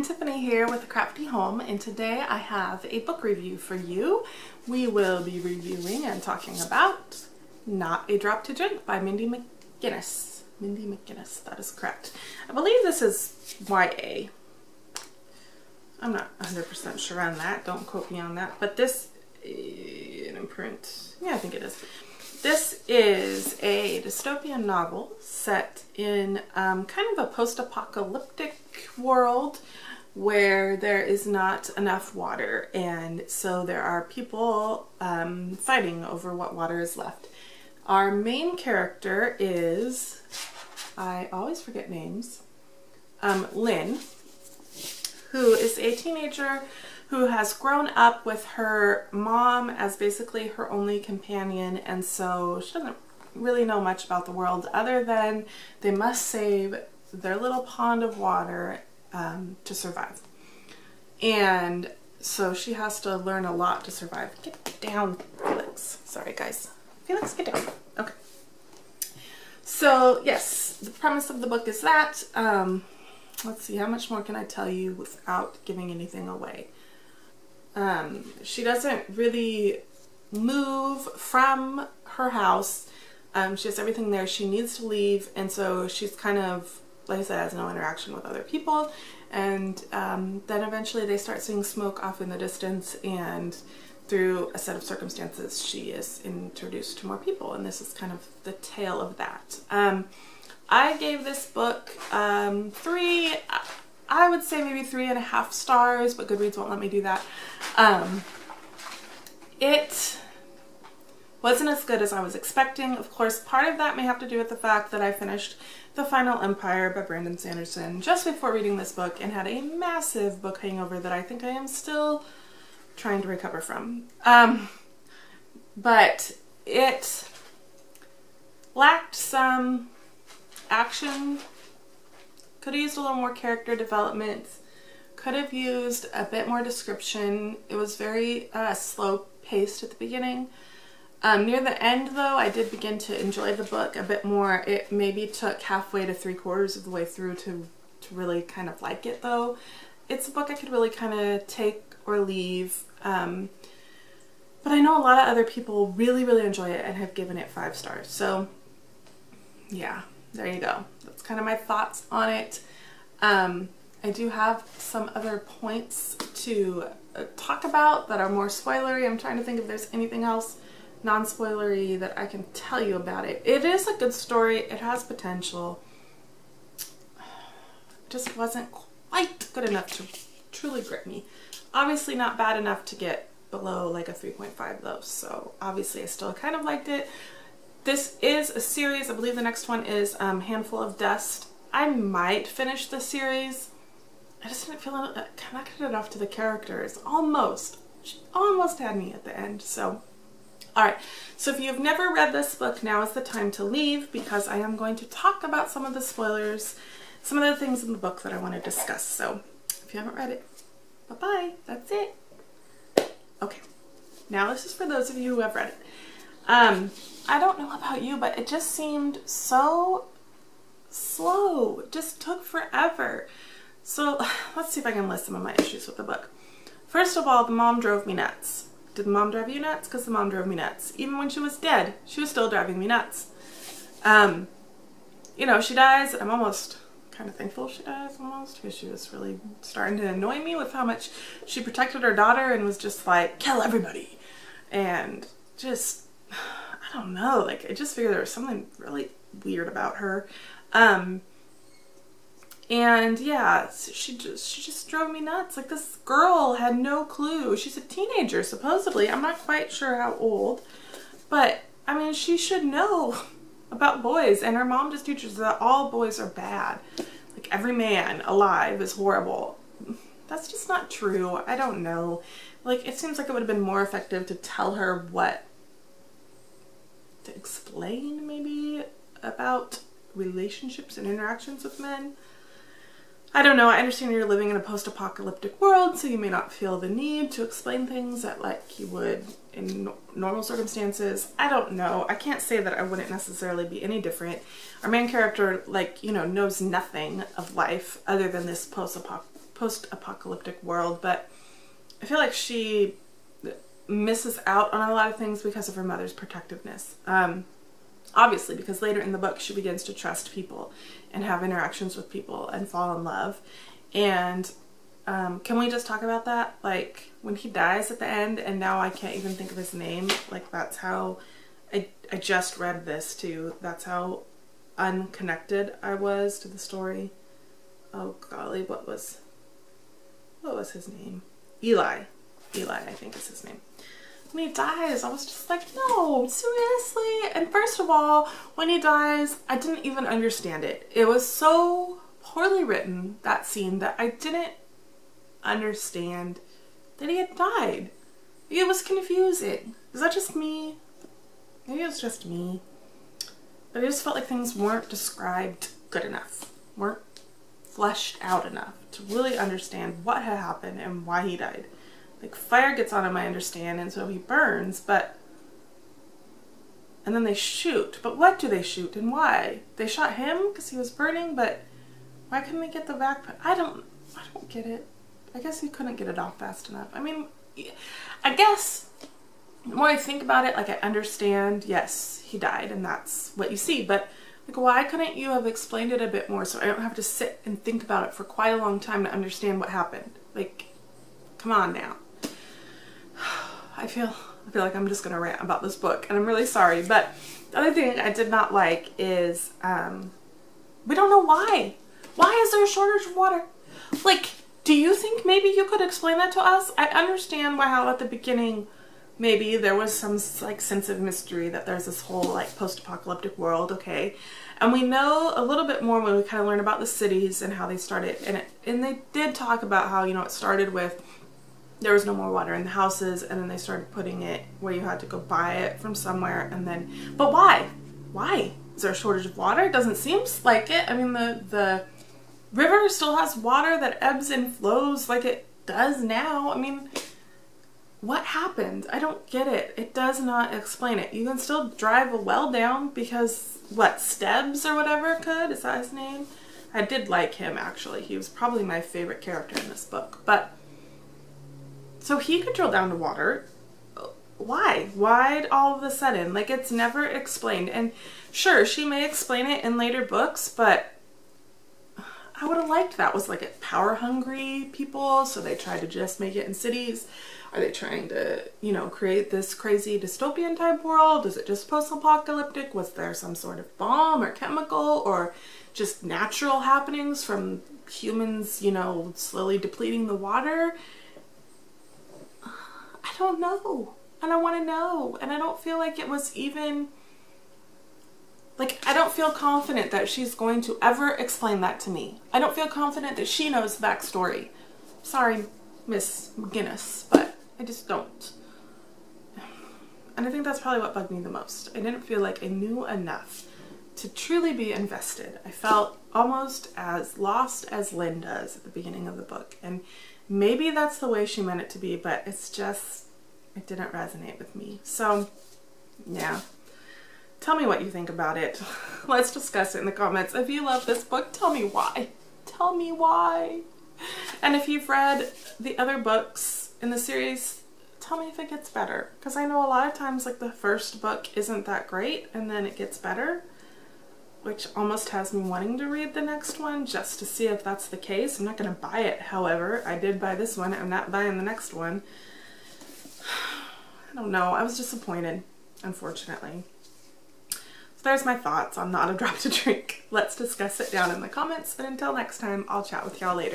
Tiffany here with The Crafty Home, and today I have a book review for you. We will be reviewing and talking about Not a Drop to Drink by Mindy McGinnis. Mindy McGinnis, that is correct. I believe this is YA. I'm not 100% sure on that, don't quote me on that, but this in print, yeah, I think it is. This is a dystopian novel set in kind of a post-apocalyptic world where there is not enough water, and so there are people fighting over what water is left. Our main character is, I always forget names, Lynn, who is a teenager who has grown up with her mom as basically her only companion, and so she doesn't really know much about the world other than they must save their little pond of water to survive. And so she has to learn a lot to survive. Get down, Felix. Sorry guys. Felix, get down. Okay. So yes, the premise of the book is that, let's see, how much more can I tell you without giving anything away? She doesn't really move from her house. She has everything there. She needs to leave, and so she's kind of, like I said, has no interaction with other people. And then eventually they start seeing smoke off in the distance, and through a set of circumstances she is introduced to more people, and this is kind of the tale of that. I gave this book I would say maybe 3.5 stars, but Goodreads won't let me do that. It wasn't as good as I was expecting. Of course, part of that may have to do with the fact that I finished The Final Empire by Brandon Sanderson just before reading this book and had a massive book hangover that I think I am still trying to recover from. But it lacked some action. Could have used a little more character development, could have used a bit more description. It was very slow paced at the beginning. Near the end though, I did begin to enjoy the book a bit more. It maybe took halfway to 3/4 of the way through to really kind of like it though. It's a book I could really kind of take or leave. But I know a lot of other people really enjoy it and have given it 5 stars. So yeah. There you go. That's kind of my thoughts on it. I do have some other points to talk about that are more spoilery. I'm trying to think if there's anything else non-spoilery that I can tell you about it. It is a good story. It has potential. It just wasn't quite good enough to truly grip me. Obviously not bad enough to get below like a 3.5 though. So obviously I still kind of liked it. This is a series. I believe the next one is Handful of Dust. I might finish the series. I just didn't feel connected enough to the characters. Almost had me at the end. So, alright. So if you've never read this book, now is the time to leave, because I am going to talk about some of the spoilers, some of the things in the book that I want to discuss. So if you haven't read it, bye-bye. That's it. Okay. Now this is for those of you who have read it. I don't know about you, but it just seemed so slow. It just took forever. So let's see if I can list some of my issues with the book. First of all, the mom drove me nuts. Did the mom drive you nuts? Because the mom drove me nuts. Even when she was dead, she was still driving me nuts. You know, she dies, and I'm almost kind of thankful she dies almost, because she was really starting to annoy me with how much she protected her daughter and was just like, kill everybody. And just, I don't know, like I just figured there was something really weird about her. And yeah, she just drove me nuts. Like, this girl had no clue. She's a teenager supposedly. I'm not quite sure how old, but I mean, she should know about boys, and her mom just teaches that all boys are bad. Like, every man alive is horrible. That's just not true. I don't know. Like, it seems like it would have been more effective to tell her to explain maybe about relationships and interactions with men. I don't know. I understand you're living in a post-apocalyptic world, so you may not feel the need to explain things that like you would in normal circumstances. I don't know. I can't say that I wouldn't necessarily be any different. Our main character, like, you know, knows nothing of life other than this post-apocalyptic post-apocalyptic world, but I feel like she misses out on a lot of things because of her mother's protectiveness. Obviously, because later in the book she begins to trust people and have interactions with people and fall in love. And can we just talk about that? Like, when he dies at the end, and now I can't even think of his name, like, that's how I just read this too. That's how unconnected I was to the story. Oh golly, what was his name? Eli, I think is his name. When he dies, I was just like, no, seriously? And first of all, when he dies, I didn't even understand it. It was so poorly written, that scene, that I didn't understand that he had died. It was confusing. Is that just me? Maybe it was just me. But I just felt like things weren't described good enough, weren't fleshed out enough to really understand what had happened and why he died. Like, fire gets on him, I understand, and so he burns, and then they shoot. But what do they shoot and why? They shot him because he was burning, but why couldn't they get the backpack? I don't get it. I guess he couldn't get it off fast enough. I mean, I guess the more I think about it, like, I understand, yes, he died and that's what you see, but like, why couldn't you have explained it a bit more so I don't have to sit and think about it for quite a long time to understand what happened? Like, come on now. I feel like I'm just gonna rant about this book, and I'm really sorry, but the other thing I did not like is we don't know why. Why is there a shortage of water? Like, do you think maybe you could explain that to us? I understand how at the beginning maybe there was some like sense of mystery that there's this whole like post-apocalyptic world, okay? And we know a little bit more when we kind of learn about the cities and how they started, and they did talk about how, you know, it started with there was no more water in the houses, and then they started putting it where you had to go buy it from somewhere, and then, but why? Why? Is there a shortage of water? It doesn't seem like it. I mean, the river still has water that ebbs and flows like it does now. I mean, what happened? I don't get it. It does not explain it. You can still drive a well down because, what, Stebbs or whatever could? Is that his name? I did like him, actually. He was probably my favorite character in this book, but so he could drill down to water. Why? Why all of a sudden? Like, it's never explained. And sure, she may explain it in later books, but I would have liked that. Was like it power-hungry people, so they tried to just make it in cities? Are they trying to, you know, create this crazy dystopian type world? Is it just post-apocalyptic? Was there some sort of bomb or chemical or just natural happenings from humans, you know, slowly depleting the water? I don't know, and I want to know, and I don't feel like it was even, like, I don't feel confident that she's going to ever explain that to me. I don't feel confident that she knows the backstory. Sorry, Miss McGinnis, but I just don't. And I think that's probably what bugged me the most. I didn't feel like I knew enough to truly be invested. I felt almost as lost as Lynn does at the beginning of the book, and maybe that's the way she meant it to be, but it's just, it didn't resonate with me. So, yeah. Tell me what you think about it. Let's discuss it in the comments. If you love this book, tell me why. Tell me why. And if you've read the other books in the series, tell me if it gets better. Because I know a lot of times, like, the first book isn't that great, and then it gets better, which almost has me wanting to read the next one just to see if that's the case. I'm not going to buy it, however. I did buy this one. I'm not buying the next one. I don't know. I was disappointed, unfortunately. So there's my thoughts on Not a Drop to Drink. Let's discuss it down in the comments, and until next time, I'll chat with y'all later.